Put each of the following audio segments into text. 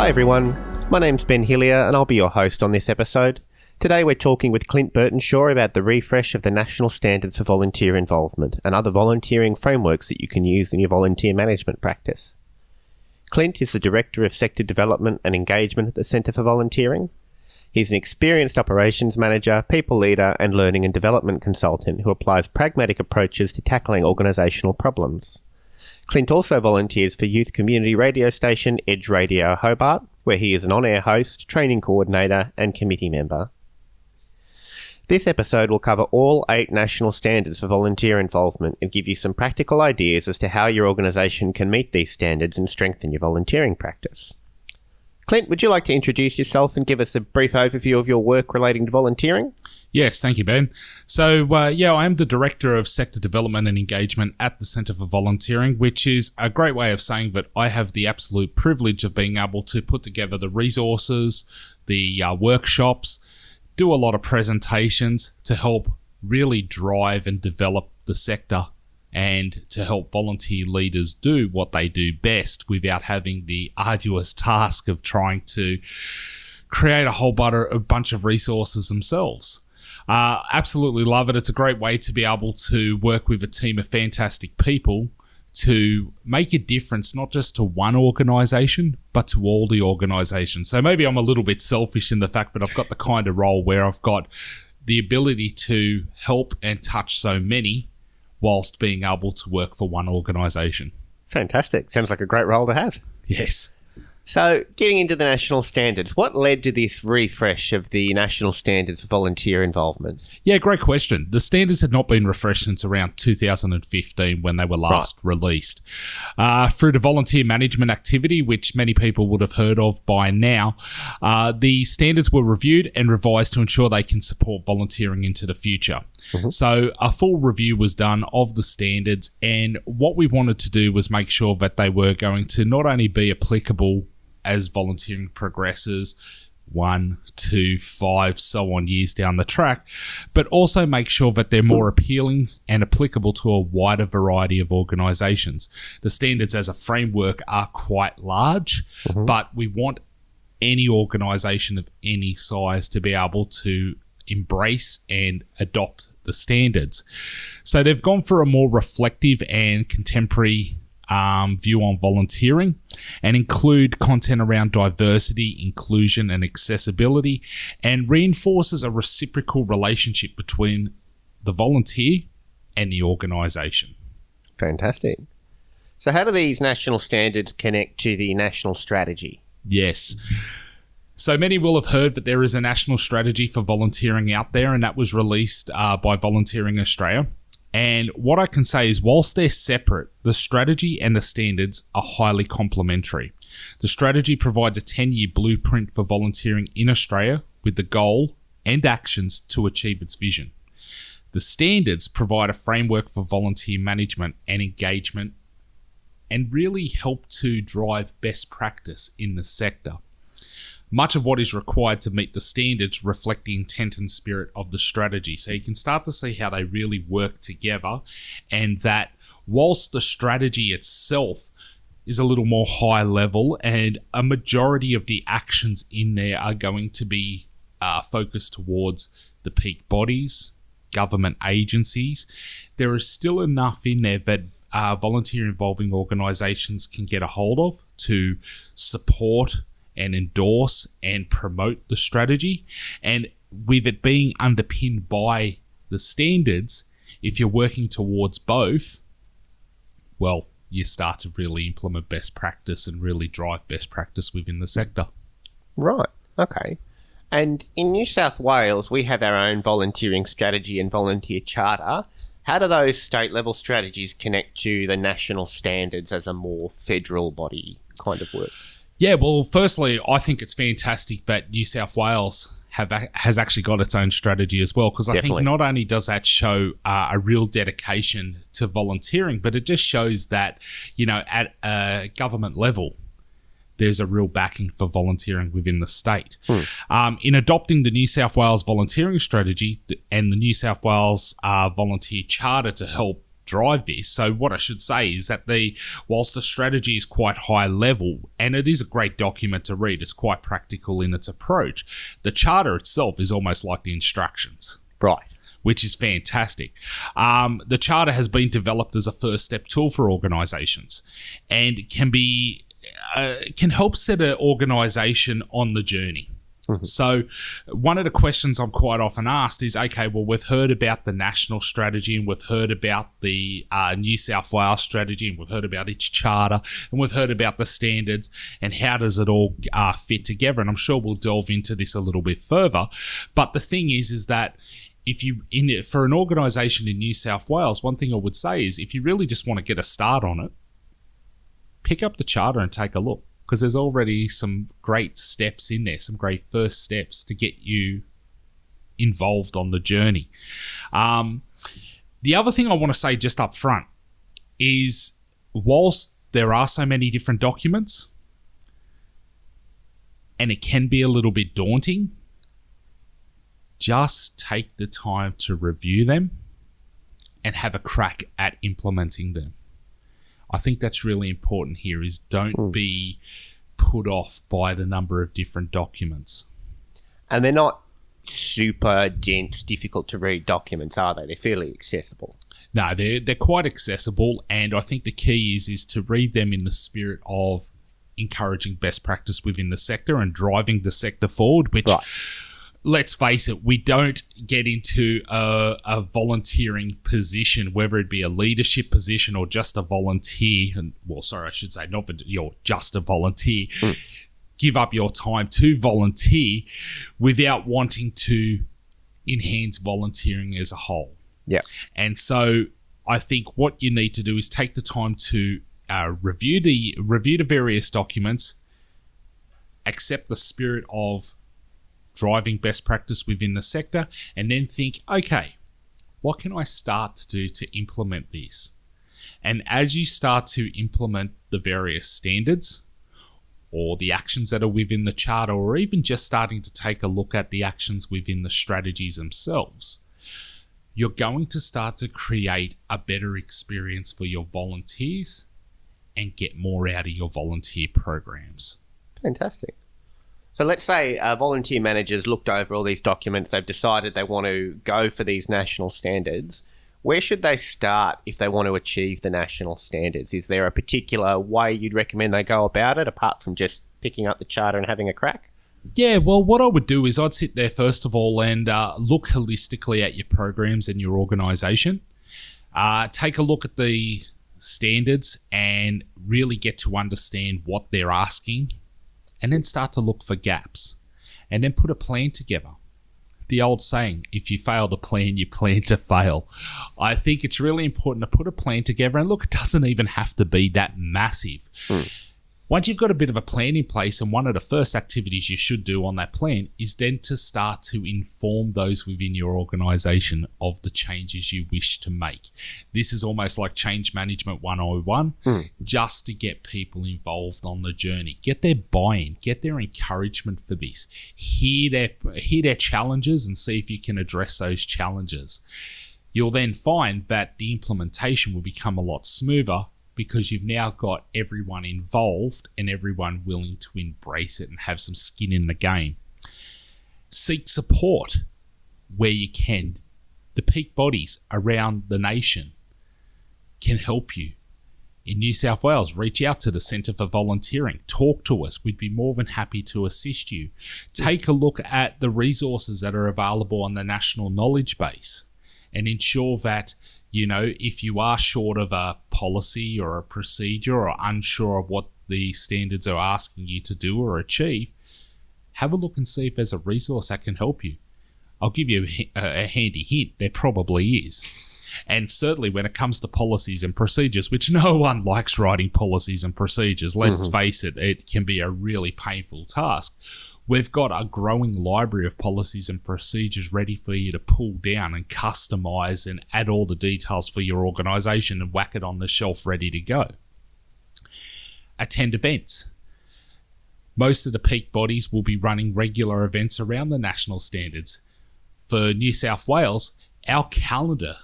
Hi everyone, my name's Ben Hillier and I'll be your host on this episode. Today we're talking with Clint Bertenshaw about the refresh of the national standards for volunteer involvement and other volunteering frameworks that you can use in your volunteer management practice. Clint is the Director of Sector Development and Engagement at the Centre for Volunteering. He's an experienced operations manager, people leader and learning and development consultant who applies pragmatic approaches to tackling organisational problems. Clint also volunteers for youth community radio station Edge Radio Hobart, where he is an on-air host, training coordinator and committee member. This episode will cover all 8 national standards for volunteer involvement and give you some practical ideas as to how your organisation can meet these standards and strengthen your volunteering practice. Clint, would you like to introduce yourself and give us a brief overview of your work relating to volunteering? Yes, thank you, Ben. So, I am the Director of Sector Development and Engagement at the Centre for Volunteering, which is a great way of saying that I have the absolute privilege of being able to put together the resources, the workshops, do a lot of presentations to help really drive and develop the sector and to help volunteer leaders do what they do best without having the arduous task of trying to create a bunch of resources themselves. Absolutely love it. It's a great way to be able to work with a team of fantastic people to make a difference, not just to one organisation, but to all the organisations. So maybe I'm a little bit selfish in the fact that I've got the kind of role where I've got the ability to help and touch so many whilst being able to work for one organisation. Fantastic. Sounds like a great role to have. Yes. So, getting into the national standards, what led to this refresh of the national standards for volunteer involvement? Yeah, great question. The standards had not been refreshed since around 2015 when they were last released. Through the volunteer management activity, which many people would have heard of by now, the standards were reviewed and revised to ensure they can support volunteering into the future. Mm-hmm. So a full review was done of the standards, and what we wanted to do was make sure that they were going to not only be applicable as volunteering progresses 1, 2, 5, so on years down the track, but also make sure that they're more appealing and applicable to a wider variety of organisations. The standards as a framework are quite large, but we want any organisation of any size to be able to embrace and adopt the standards. So they've gone for a more reflective and contemporary view on volunteering and include content around diversity, inclusion and accessibility, and reinforces a reciprocal relationship between the volunteer and the organisation. Fantastic. So how do these national standards connect to the national strategy? Yes. So many will have heard that there is a national strategy for volunteering out there, and that was released by Volunteering Australia. And what I can say is, whilst they're separate, the strategy and the standards are highly complementary. The strategy provides a 10-year blueprint for volunteering in Australia with the goal and actions to achieve its vision. The standards provide a framework for volunteer management and engagement and really help to drive best practice in the sector. Much of what is required to meet the standards reflect the intent and spirit of the strategy. So you can start to see how they really work together, and that whilst the strategy itself is a little more high level and a majority of the actions in there are going to be focused towards the peak bodies, government agencies, there is still enough in there that volunteer involving organisations can get a hold of to support and endorse and promote the strategy. And with it being underpinned by the standards, if you're working towards both, well, you start to really implement best practice and really drive best practice within the sector. Right, okay. And in New South Wales, we have our own volunteering strategy and volunteer charter. How do those state-level strategies connect to the national standards as a more federal body kind of work? Yeah, well, firstly, I think it's fantastic that New South Wales has actually got its own strategy as well, because I think not only does that show a real dedication to volunteering, but it just shows that, at a government level, there's a real backing for volunteering within the state. In adopting the New South Wales volunteering strategy and the New South Wales volunteer charter to help drive this. So what I should say is that whilst the strategy is quite high level, and it is a great document to read, it's quite practical in its approach, the charter itself is almost like the instructions. Right. Which is fantastic. The charter has been developed as a first step tool for organisations, and can help set an organisation on the journey. Mm-hmm. So one of the questions I'm quite often asked is, okay, well, we've heard about the national strategy, and we've heard about the New South Wales strategy, and we've heard about its charter, and we've heard about the standards, and how does it all fit together? And I'm sure we'll delve into this a little bit further. But the thing is that for an organisation in New South Wales, one thing I would say is, if you really just want to get a start on it, pick up the charter and take a look, because there's already some great steps in there, some great first steps to get you involved on the journey. The other thing I want to say just up front is, whilst there are so many different documents, and it can be a little bit daunting, just take the time to review them and have a crack at implementing them. I think that's really important here, is don't be put off by the number of different documents. And they're not super dense, difficult to read documents, are they? They're fairly accessible. No, they're quite accessible, and I think the key is to read them in the spirit of encouraging best practice within the sector and driving the sector forward, which... Right. Let's face it, we don't get into a volunteering position, whether it be a leadership position or just a volunteer. You're just a volunteer. Give up your time to volunteer without wanting to enhance volunteering as a whole. Yeah. And so I think what you need to do is take the time to review the various documents, accept the spirit of driving best practice within the sector, and then think, okay, what can I start to do to implement this? And as you start to implement the various standards or the actions that are within the charter, or even just starting to take a look at the actions within the strategies themselves, you're going to start to create a better experience for your volunteers and get more out of your volunteer programs. Fantastic. So let's say volunteer managers looked over all these documents, they've decided they want to go for these national standards. Where should they start if they want to achieve the national standards? Is there a particular way you'd recommend they go about it, apart from just picking up the charter and having a crack? Yeah, well, what I would do is I'd sit there first of all and look holistically at your programs and your organisation. Take a look at the standards and really get to understand what they're asking, and then start to look for gaps, and then put a plan together. The old saying, if you fail to plan, you plan to fail. I think it's really important to put a plan together, and look, it doesn't even have to be that massive. Once you've got a bit of a plan in place, and one of the first activities you should do on that plan is then to start to inform those within your organisation of the changes you wish to make. This is almost like change management 101, just to get people involved on the journey. Get their buy-in, get their encouragement for this. Hear their challenges and see if you can address those challenges. You'll then find that the implementation will become a lot smoother, because you've now got everyone involved and everyone willing to embrace it and have some skin in the game. Seek support where you can. The peak bodies around the nation can help you. In New South Wales, reach out to the Centre for Volunteering. Talk to us. We'd be more than happy to assist you. Take a look at the resources that are available on the national knowledge base, and ensure that, you know, if you are short of a policy or a procedure, or unsure of what the standards are asking you to do or achieve, have a look and see if there's a resource that can help you. I'll give you a handy hint. There probably is. And certainly when it comes to policies and procedures, which no one likes writing policies and procedures, let's face it, it can be a really painful task. We've got a growing library of policies and procedures ready for you to pull down and customize and add all the details for your organisation and whack it on the shelf ready to go. Attend events. Most of the peak bodies will be running regular events around the national standards. For New South Wales, our calendar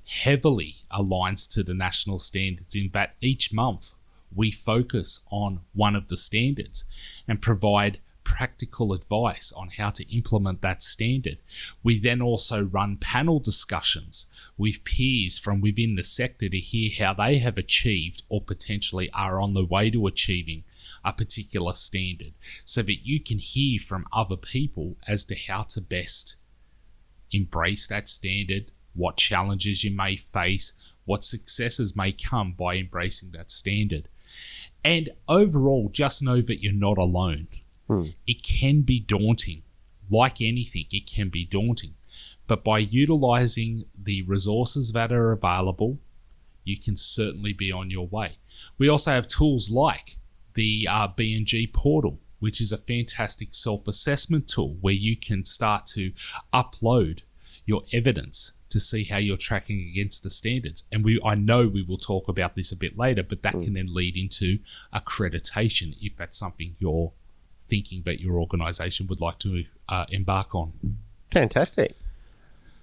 heavily aligns to the national standards in that each month we focus on one of the standards and provide practical advice on how to implement that standard. We then also run panel discussions with peers from within the sector to hear how they have achieved or potentially are on the way to achieving a particular standard, so that you can hear from other people as to how to best embrace that standard, what challenges you may face, what successes may come by embracing that standard. And overall, just know that you're not alone. It can be daunting. Like anything, it can be daunting. But by utilizing the resources that are available, you can certainly be on your way. We also have tools like the B&G portal, which is a fantastic self-assessment tool where you can start to upload your evidence to see how you're tracking against the standards. And I know we will talk about this a bit later, but that can then lead into accreditation if that's something you're thinking that your organisation would like to embark on. Fantastic.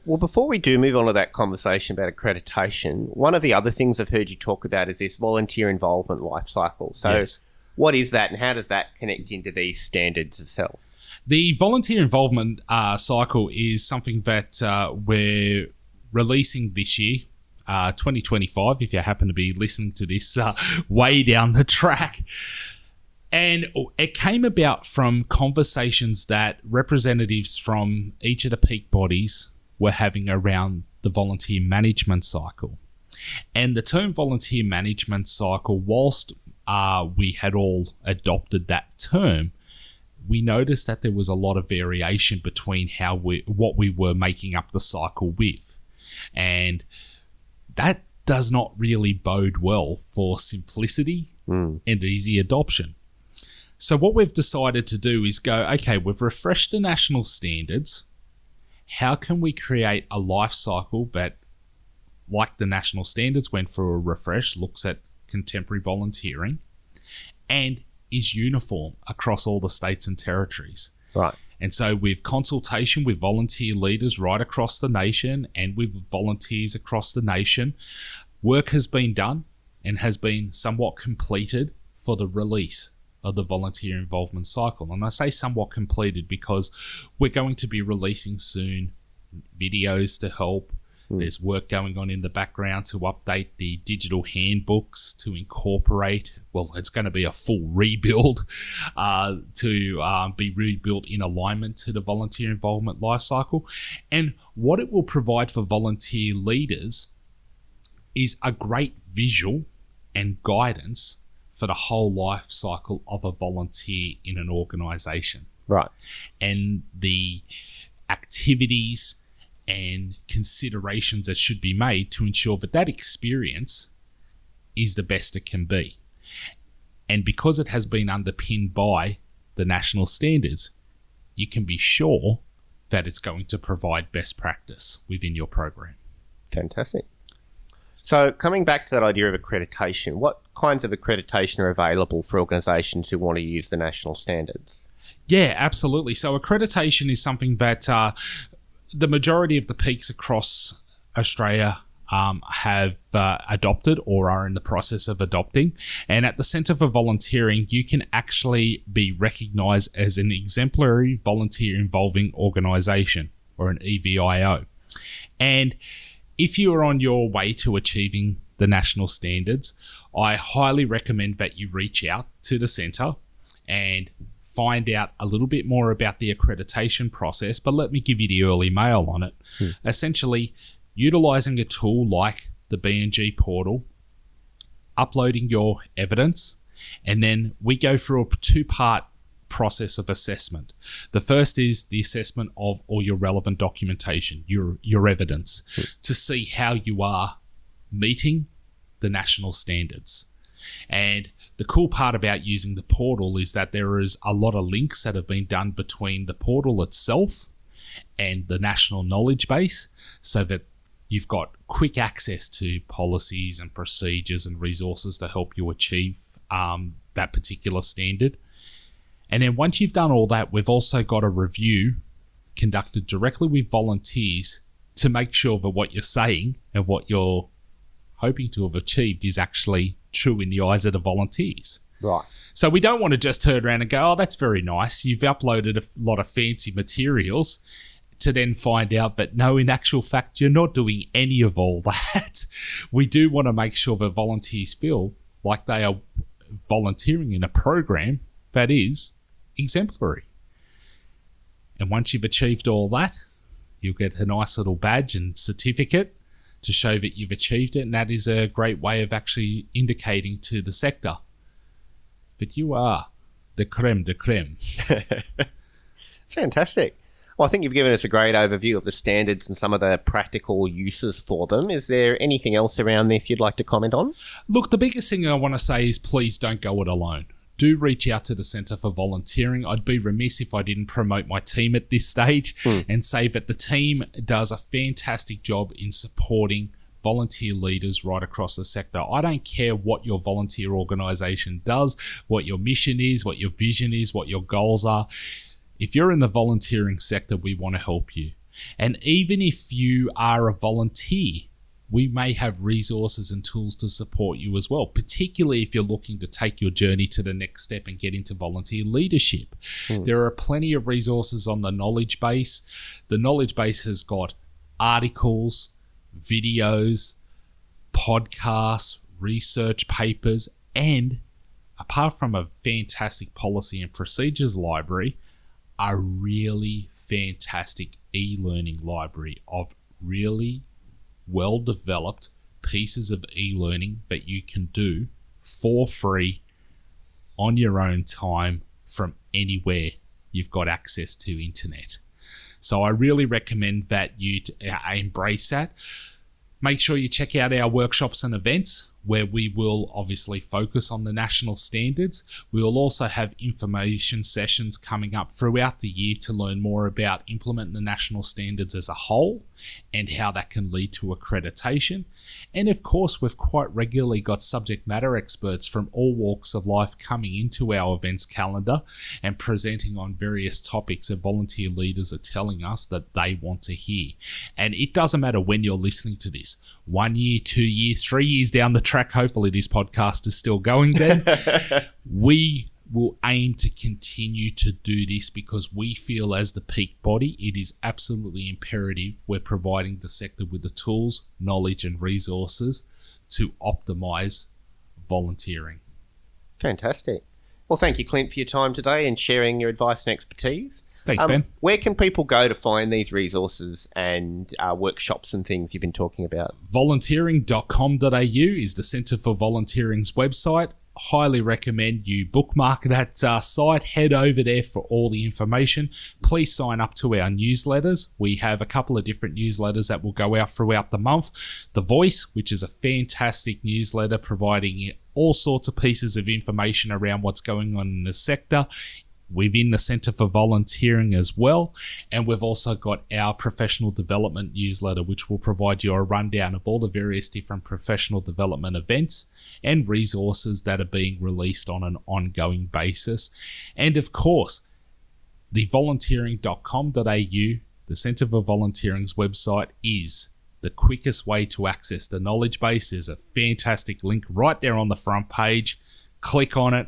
Well, before we do move on to that conversation about accreditation, one of the other things I've heard you talk about is this volunteer involvement life cycle. So yes. What is that, and how does that connect into these standards itself? The volunteer involvement cycle is something that we're releasing this year, 2025, if you happen to be listening to this way down the track. And it came about from conversations that representatives from each of the peak bodies were having around the volunteer management cycle. And the term volunteer management cycle, whilst we had all adopted that term, we noticed that there was a lot of variation between what we were making up the cycle with. And that does not really bode well for simplicity and easy adoption. So what we've decided to do is go, okay, we've refreshed the national standards. How can we create a life cycle that, like the national standards went for a refresh, looks at contemporary volunteering and is uniform across all the states and territories? Right. And so with consultation with volunteer leaders right across the nation and with volunteers across the nation, work has been done and has been somewhat completed for the release of the volunteer involvement cycle. And I say somewhat completed because we're going to be releasing soon videos to help. There's work going on in the background to update the digital handbooks to incorporate, well, it's going to be a full rebuild to be rebuilt in alignment to the volunteer involvement life cycle. And what it will provide for volunteer leaders is a great visual and guidance for the whole life cycle of a volunteer in an organisation. Right. And the activities and considerations that should be made to ensure that that experience is the best it can be. And because it has been underpinned by the national standards, you can be sure that it's going to provide best practice within your program. Fantastic. So coming back to that idea of accreditation, what kinds of accreditation are available for organisations who want to use the national standards? Yeah, absolutely. So accreditation is something that the majority of the peaks across Australia have adopted or are in the process of adopting. And at the Centre for Volunteering, you can actually be recognised as an exemplary volunteer involving organisation, or an EVIO. And if you are on your way to achieving the national standards, I highly recommend that you reach out to the centre and find out a little bit more about the accreditation process, but let me give you the early mail on it. Essentially, utilising a tool like the B&G portal, uploading your evidence, and then we go through a two-part process of assessment. The first is the assessment of all your relevant documentation, your evidence, to see how you are meeting the national standards. And the cool part about using the portal is that there is a lot of links that have been done between the portal itself and the national knowledge base, so that you've got quick access to policies and procedures and resources to help you achieve that particular standard. And then once you've done all that, we've also got a review conducted directly with volunteers to make sure that what you're saying and what you're hoping to have achieved is actually true in the eyes of the volunteers. Right. So we don't want to just turn around and go, oh, that's very nice. You've uploaded a lot of fancy materials, to then find out that no, in actual fact, you're not doing any of all that. We do want to make sure that volunteers feel like they are volunteering in a program that is exemplary. And once you've achieved all that, you'll get a nice little badge and certificate to show that you've achieved it. And that is a great way of actually indicating to the sector that you are the creme de creme. Fantastic. Well, I think you've given us a great overview of the standards and some of the practical uses for them. Is there anything else around this you'd like to comment on? Look, the biggest thing I want to say is please don't go it alone. Do reach out to the Centre for Volunteering. I'd be remiss if I didn't promote my team at this stage and say that the team does a fantastic job in supporting volunteer leaders right across the sector. I don't care what your volunteer organisation does, what your mission is, what your vision is, what your goals are. If you're in the volunteering sector, we want to help you. And even if you are a volunteer, we may have resources and tools to support you as well, particularly if you're looking to take your journey to the next step and get into volunteer leadership. There are plenty of resources on the knowledge base. The knowledge base has got articles, videos, podcasts, research papers, and apart from a fantastic policy and procedures library, a really fantastic e-learning library of really well-developed pieces of e-learning that you can do for free on your own time from anywhere you've got access to internet. So I really recommend that you embrace that. Make sure you check out our workshops and events where we will obviously focus on the national standards. We will also have information sessions coming up throughout the year to learn more about implementing the national standards as a whole and how that can lead to accreditation. And of course, we've quite regularly got subject matter experts from all walks of life coming into our events calendar and presenting on various topics that volunteer leaders are telling us that they want to hear. And it doesn't matter when you're listening to this. 1 year, 2 years, 3 years down the track, hopefully this podcast is still going then. We will aim to continue to do this because we feel as the peak body, it is absolutely imperative we're providing the sector with the tools, knowledge and resources to optimise volunteering. Fantastic. Well, thank you, Clint, for your time today and sharing your advice and expertise. Thanks, Ben. Where can people go to find these resources and workshops and things you've been talking about? Volunteering.com.au is the Centre for Volunteering's website. Highly recommend you bookmark that site. Head over there for all the information. Please sign up to our newsletters. We have a couple of different newsletters that will go out throughout the month. The Voice, which is a fantastic newsletter providing all sorts of pieces of information around what's going on in the sector within the Centre for Volunteering as well. And we've also got our professional development newsletter, which will provide you a rundown of all the various different professional development events and resources that are being released on an ongoing basis. And of course, the volunteering.com.au, the Centre for Volunteering's website, is the quickest way to access the knowledge base. There's a fantastic link right there on the front page. Click on it.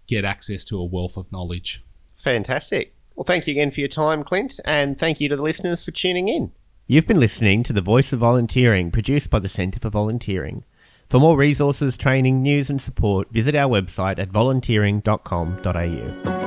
Get access to a wealth of knowledge. Fantastic. Well, thank you again for your time, Clint, and thank you to the listeners for tuning in. You've been listening to The Voice of Volunteering, produced by the Centre for Volunteering. For more resources, training, news and support, visit our website at volunteering.com.au.